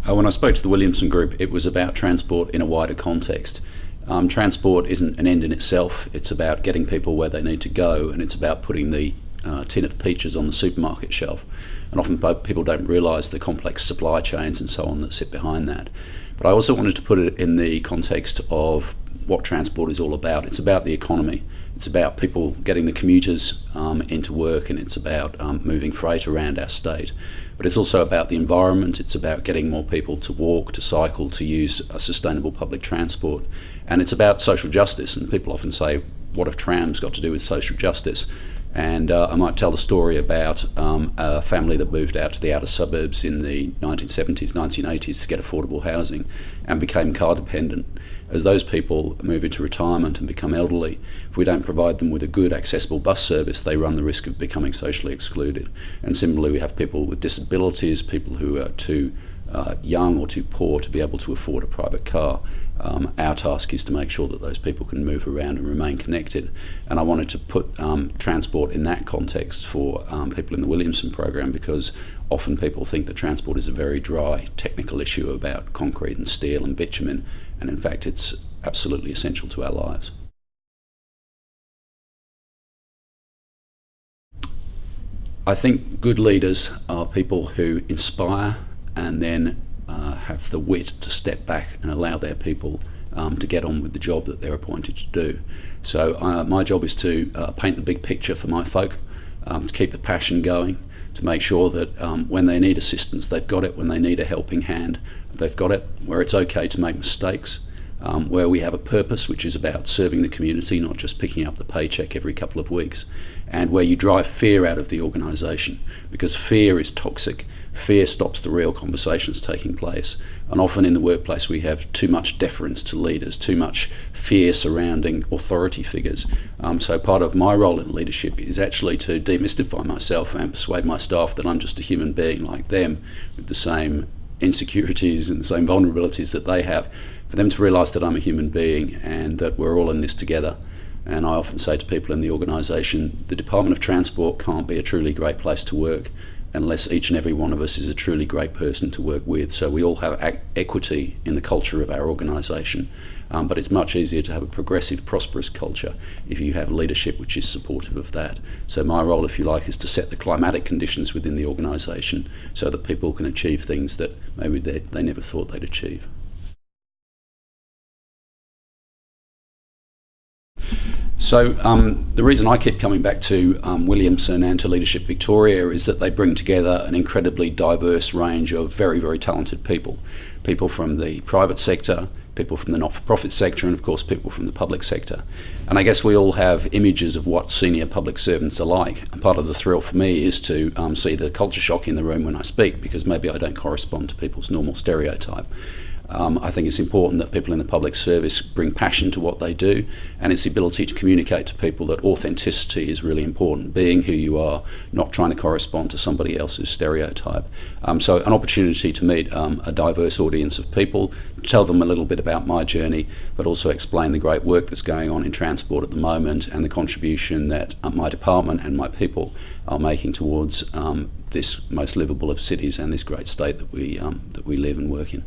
When I spoke to the Williamson Group, it was about transport in a wider context. Transport isn't an end in itself. It's about getting people where they need to go, and it's about putting the tin of peaches on the supermarket shelf. And often people don't realise the complex supply chains and so on that sit behind that. But I also wanted to put it in the context of what transport is all about. It's about the economy. It's about people getting the commuters into work, and it's about moving freight around our state. But it's also about the environment. It's about getting more people to walk, to cycle, to use a sustainable public transport. And it's about social justice. And people often say, what have trams got to do with social justice? And I might tell the story about a family that moved out to the outer suburbs in the 1970s, 1980s to get affordable housing and became car dependent. As those people move into retirement and become elderly, if we don't provide them with a good accessible bus service, they run the risk of becoming socially excluded. And similarly, we have people with disabilities, people who are too young or too poor to be able to afford a private car. Our task is to make sure that those people can move around and remain connected. And I wanted to put transport in that context for people in the Williamson program, because often people think that transport is a very dry technical issue about concrete and steel and bitumen, and in fact it's absolutely essential to our lives. I think good leaders are people who inspire and then have the wit to step back and allow their people to get on with the job that they're appointed to do. So my job is to paint the big picture for my folk, to keep the passion going, to make sure that when they need assistance, they've got it. When they need a helping hand, they've got it. Where it's okay to make mistakes, where we have a purpose which is about serving the community, not just picking up the paycheck every couple of weeks, and where you drive fear out of the organisation, because fear is toxic. Fear stops the real conversations taking place, and often in the workplace we have too much deference to leaders, too much fear surrounding authority figures. So part of my role in leadership is actually to demystify myself and persuade my staff that I'm just a human being like them, with the same insecurities and the same vulnerabilities that they have, for them to realise that I'm a human being and that we're all in this together. And I often say to people in the organisation, the Department of Transport can't be a truly great place to work unless each and every one of us is a truly great person to work with. So we all have equity in the culture of our organisation, but it's much easier to have a progressive, prosperous culture if you have leadership which is supportive of that. So my role, if you like, is to set the climatic conditions within the organisation so that people can achieve things that maybe they never thought they'd achieve. So the reason I keep coming back to Williamson and to Leadership Victoria is that they bring together an incredibly diverse range of very, very talented people. People from the private sector, people from the not-for-profit sector, and of course people from the public sector. And I guess we all have images of what senior public servants are like. And part of the thrill for me is to see the culture shock in the room when I speak, because maybe I don't correspond to people's normal stereotype. I think it's important that people in the public service bring passion to what they do, and it's the ability to communicate to people that authenticity is really important, being who you are, not trying to correspond to somebody else's stereotype. So an opportunity to meet a diverse audience of people, tell them a little bit about my journey, but also explain the great work that's going on in transport at the moment and the contribution that my department and my people are making towards this most livable of cities and this great state that we live and work in.